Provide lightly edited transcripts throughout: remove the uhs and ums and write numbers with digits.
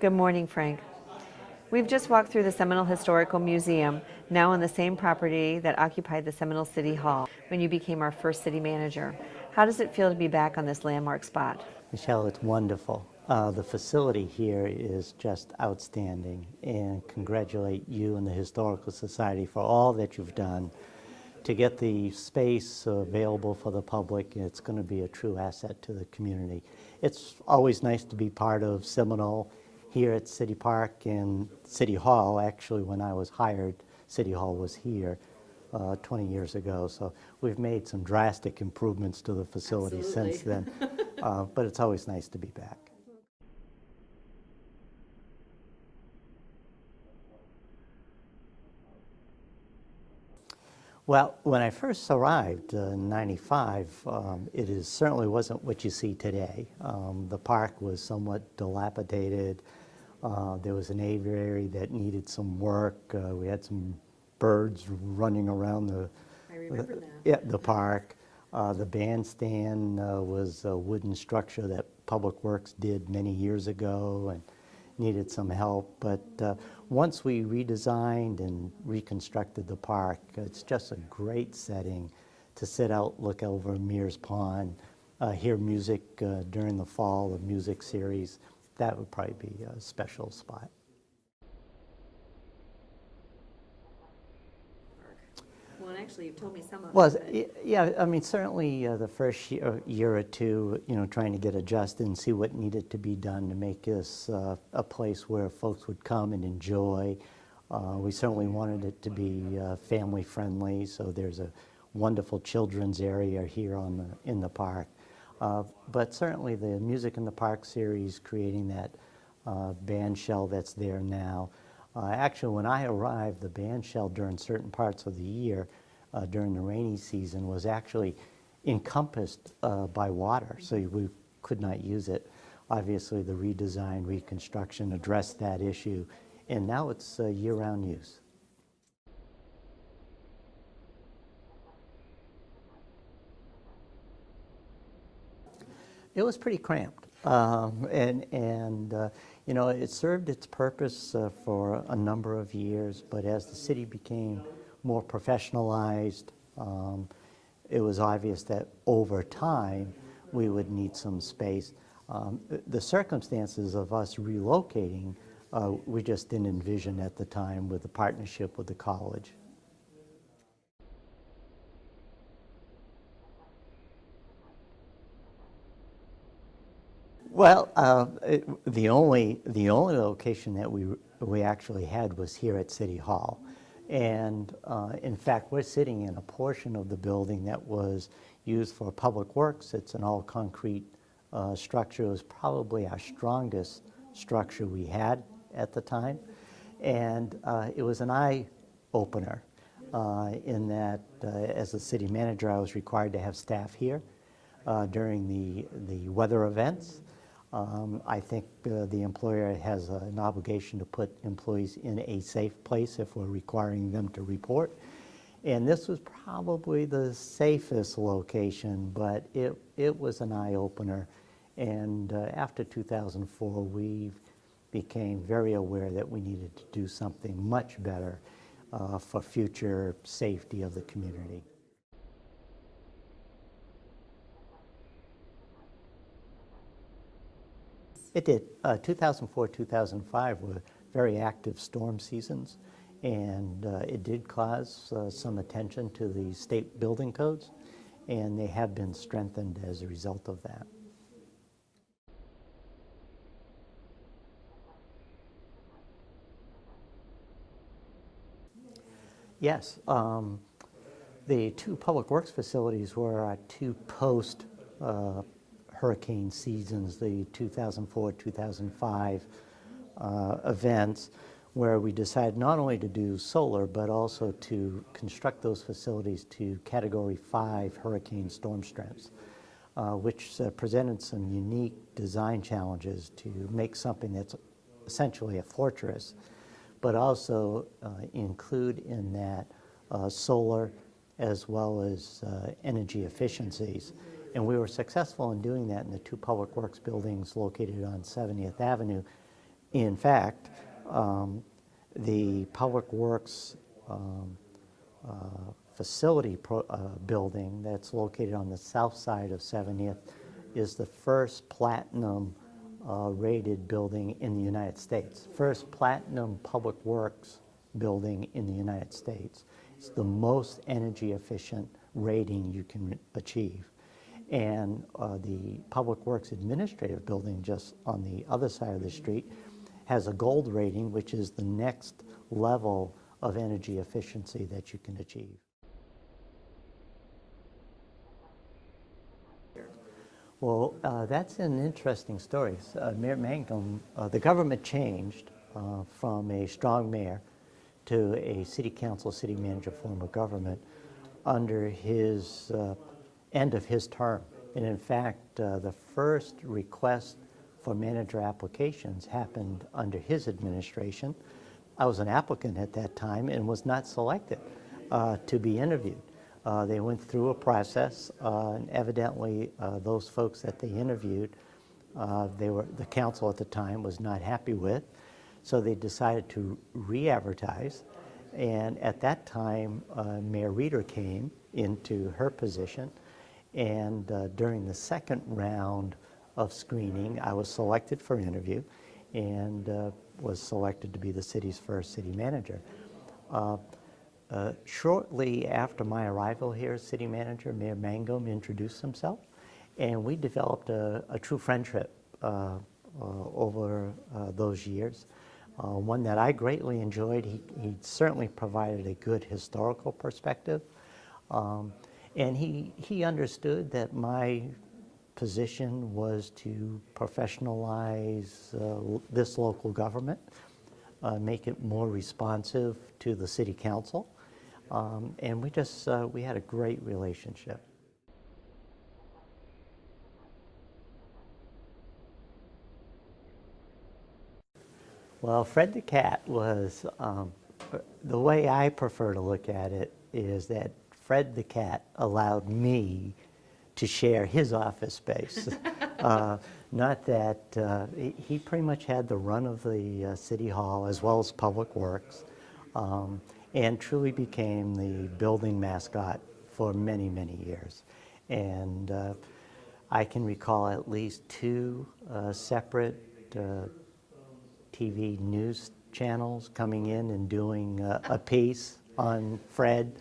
Good morning, Frank. We've just walked through the Seminole Historical Museum, now on the same property that occupied the Seminole City Hall when you became our first city manager. How does it feel to be back on this landmark spot? Michelle, it's wonderful. The facility here is just outstanding, and congratulate you and the Historical Society for all that you've done to get the space available for the public. It's going to be a true asset to the community. It's always nice to be part of Seminole here at City Park and City Hall. Actually, when I was hired, City Hall was here 20 years ago, so we've made some drastic improvements to the facility Absolutely. since then, but it's always nice to be back. Well, when I first arrived in '95, certainly wasn't what you see today. The park was somewhat dilapidated. There was an aviary that needed some work. We had some birds running around the park. The bandstand was a wooden structure that Public Works did many years ago and needed some help. But once we redesigned and reconstructed the park, it's just a great setting to sit out, look over Mears Pond, hear music during the fall, the music series. That would probably be a special spot. Well, and actually, you've told me some of Well, it. yeah, I mean, certainly the first year or two, trying to get adjusted and see what needed to be done to make this a place where folks would come and enjoy. We certainly wanted it to be family friendly, so there's a wonderful children's area here in the park. But certainly the Music in the Park series, creating that band shell that's there now. Actually, when I arrived, the band shell during certain parts of the year, during the rainy season, was actually encompassed by water, so we could not use it. Obviously, the redesign, reconstruction addressed that issue, and now it's year-round use. It was pretty cramped, it served its purpose for a number of years, but as the city became more professionalized, it was obvious that over time we would need some space. The circumstances of us relocating, we just didn't envision at the time with the partnership with the college. Well, the only location that we actually had was here at City Hall, and in fact, we're sitting in a portion of the building that was used for Public Works. It's an all-concrete structure. It was probably our strongest structure we had at the time, and it was an eye-opener in that, as the city manager, I was required to have staff here during the weather events. I think the employer has an obligation to put employees in a safe place if we're requiring them to report. And this was probably the safest location, but it was an eye-opener. And after 2004, we became very aware that we needed to do something much better for future safety of the community. It did. 2004, 2005 were very active storm seasons, and it did cause some attention to the state building codes, and they have been strengthened as a result of that. Yes. The two Public Works facilities were our two post hurricane seasons, the 2004, 2005 events, where we decided not only to do solar, but also to construct those facilities to Category 5 hurricane storm strengths, which presented some unique design challenges to make something that's essentially a fortress, but also include in that solar as well as energy efficiencies. And we were successful in doing that in the two Public Works buildings located on 70th Avenue, In fact, the Public Works facility building that's located on the south side of 70th is the first platinum rated building in the United States. First platinum public works building in the United States. It's the most energy efficient rating you can achieve. And the Public Works Administrative Building just on the other side of the street has a gold rating, which is the next level of energy efficiency that you can achieve. Well, that's an interesting story. Mayor Mangum, the government changed from a strong mayor to a city council, city manager form of government under his end of his term. And in fact, the first request for manager applications happened under his administration. I was an applicant at that time and was not selected to be interviewed. They went through a process, and evidently those folks that they interviewed, the council at the time was not happy with, so they decided to re-advertise. And at that time, Mayor Reeder came into her position, and during the second round of screening, I was selected for interview and was selected to be the city's first city manager. Shortly after my arrival here as city manager, Mayor Mangum introduced himself, and we developed a true friendship over those years, one that I greatly enjoyed. He certainly provided a good historical perspective, and he understood that my position was to professionalize this local government, make it more responsive to the city council. And we had a great relationship. Well, Fred the Cat was, the way I prefer to look at it is that Fred the Cat allowed me to share his office space. Not that, he pretty much had the run of the City Hall as well as Public Works. And truly became the building mascot for many, many years. And I can recall at least two separate TV news channels coming in and doing a piece on Fred.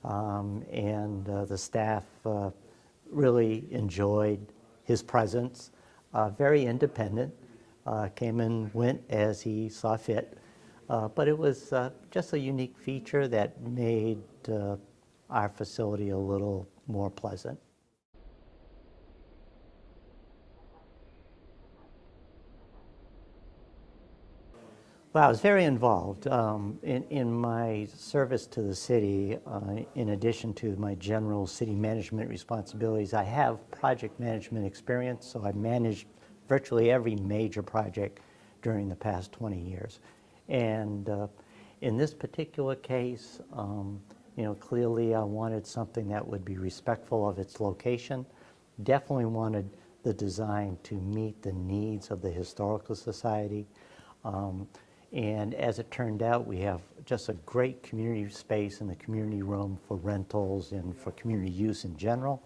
And the staff really enjoyed his presence. Very independent, came and went as he saw fit. But it was just a unique feature that made our facility a little more pleasant. Well, I was very involved in my service to the city. In addition to my general city management responsibilities, I have project management experience, so I managed virtually every major project during the past 20 years. And in this particular case, clearly I wanted something that would be respectful of its location. Definitely wanted the design to meet the needs of the Historical Society. And as it turned out, we have just a great community space in the community room for rentals and for community use in general.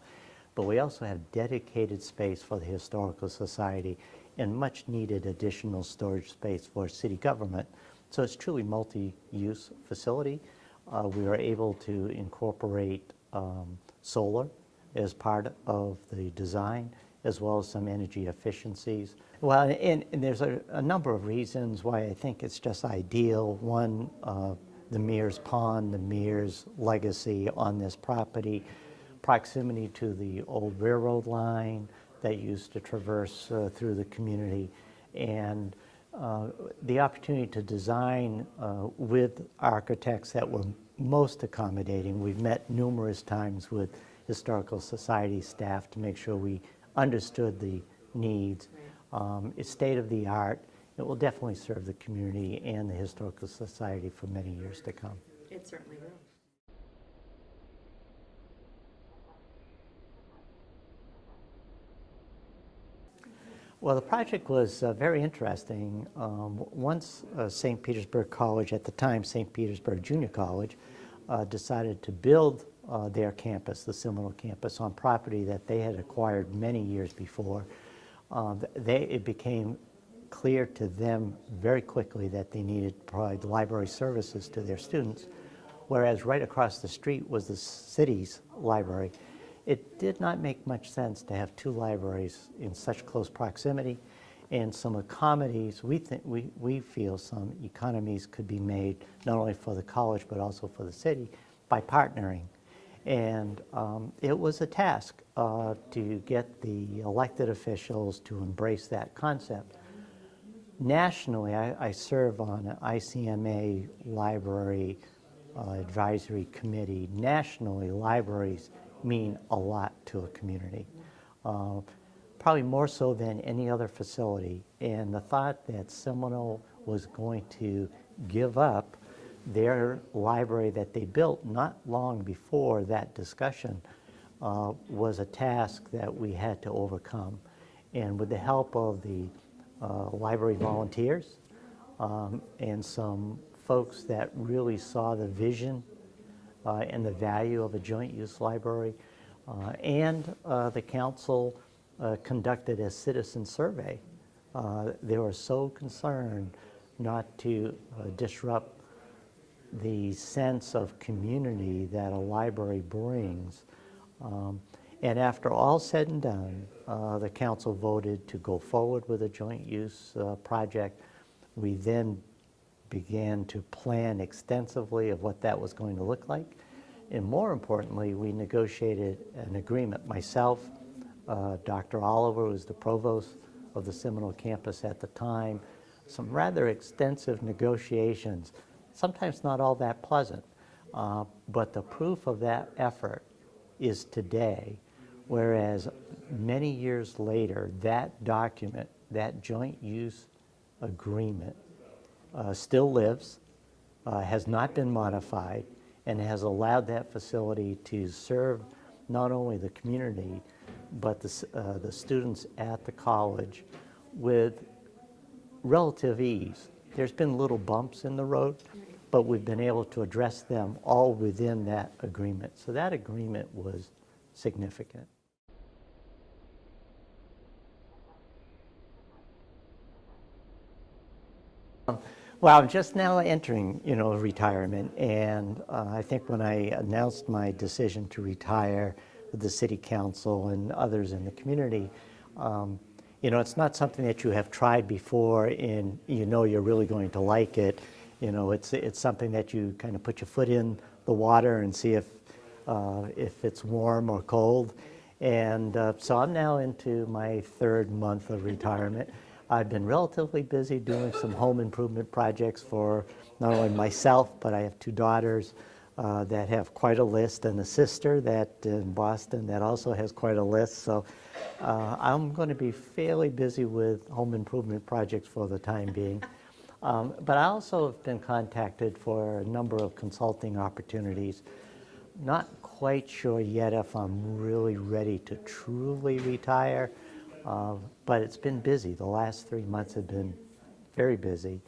But we also have dedicated space for the Historical Society and much needed additional storage space for city government. So it's truly multi-use facility. We were able to incorporate solar as part of the design, as well as some energy efficiencies. Well, and there's a number of reasons why I think it's just ideal. One, the Mears Pond, the Mears legacy on this property, proximity to the old railroad line that used to traverse through the community, and the opportunity to design with architects that were most accommodating. We've met numerous times with Historical Society staff to make sure we understood the needs. It's state of the art. It will definitely serve the community and the Historical Society for many years to come. It certainly will. Well, the project was very interesting. Once St. Petersburg College, at the time St. Petersburg Junior College, decided to build their campus, the Seminole campus, on property that they had acquired many years before, it became clear to them very quickly that they needed to provide library services to their students, whereas right across the street was the city's library. It did not make much sense to have two libraries in such close proximity, and some economies, we feel some economies could be made not only for the college but also for the city by partnering. And it was a task to get the elected officials to embrace that concept. Nationally, I serve on an ICMA library advisory committee. Nationally, libraries mean a lot to a community, probably more so than any other facility. And the thought that Seminole was going to give up their library that they built not long before that discussion was a task that we had to overcome. And with the help of the library volunteers and some folks that really saw the vision and the value of a joint use library, and the council conducted a citizen survey. They were so concerned not to disrupt the sense of community that a library brings. And after all said and done, the council voted to go forward with a joint use project. We then began to plan extensively of what that was going to look like. And more importantly, we negotiated an agreement. Myself, Dr. Oliver was the provost of the Seminole campus at the time, some rather extensive negotiations, sometimes not all that pleasant, but the proof of that effort is today, whereas many years later, that document, that joint use agreement, still lives, has not been modified, and has allowed that facility to serve not only the community, but the students at the college with relative ease. There's been little bumps in the road, but we've been able to address them all within that agreement. So that agreement was significant. Well, I'm just now entering, retirement, and I think when I announced my decision to retire with the city council and others in the community, it's not something that you have tried before and you're really going to like it. It's something that you kind of put your foot in the water and see if it's warm or cold. And so I'm now into my third month of retirement. I've been relatively busy doing some home improvement projects for not only myself, but I have two daughters that have quite a list, and a sister that in Boston that also has quite a list. So I'm going to be fairly busy with home improvement projects for the time being. But I also have been contacted for a number of consulting opportunities. Not quite sure yet if I'm really ready to truly retire. But it's been busy. The last 3 months have been very busy.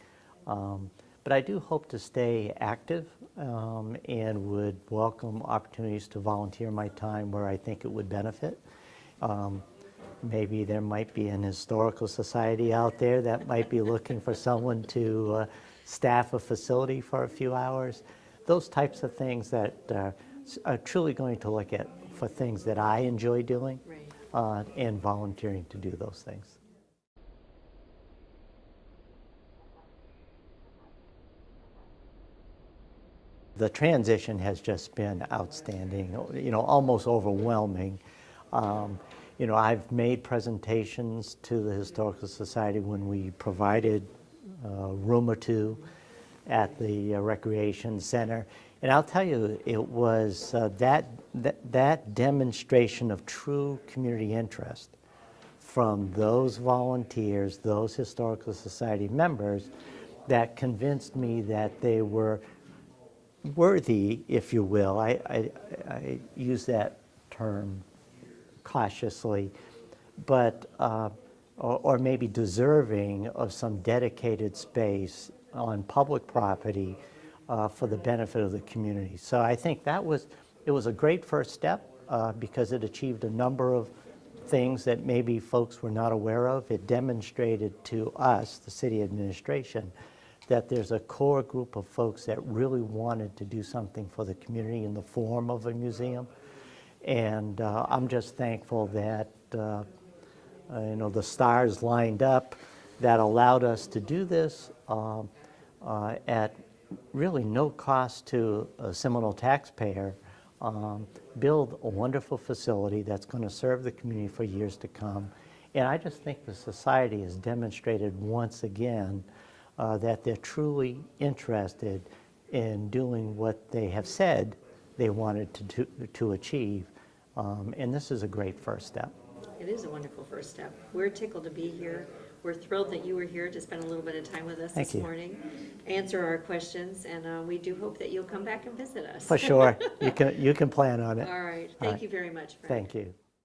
But I do hope to stay active and would welcome opportunities to volunteer my time where I think it would benefit. Maybe there might be an historical society out there that might be looking for someone to staff a facility for a few hours. Those types of things that are truly going to look at for things that I enjoy doing. Right. And volunteering to do those things. The transition has just been outstanding, almost overwhelming. I've made presentations to the Historical Society when we provided a room or two at the Recreation Center. And I'll tell you, it was that demonstration of true community interest from those volunteers, those Historical Society members, that convinced me that they were worthy, if you will. I use that term cautiously, but or maybe deserving of some dedicated space on public property for the benefit of the community. So I think it was a great first step because it achieved a number of things that maybe folks were not aware of. It demonstrated to us, the city administration, that there's a core group of folks that really wanted to do something for the community in the form of a museum. And I'm just thankful that the stars lined up that allowed us to do this at really no cost to a Seminole taxpayer, build a wonderful facility that's going to serve the community for years to come. And I just think the society has demonstrated once again that they're truly interested in doing what they have said they wanted to achieve. And this is a great first step. It is a wonderful first step. We're tickled to be here. We're thrilled that you were here to spend a little bit of time with us Thank this you. morning, answer our questions, and we do hope that you'll come back and visit us. For sure. You can plan on it. All right. All Thank right. you very much, Frank. Thank you.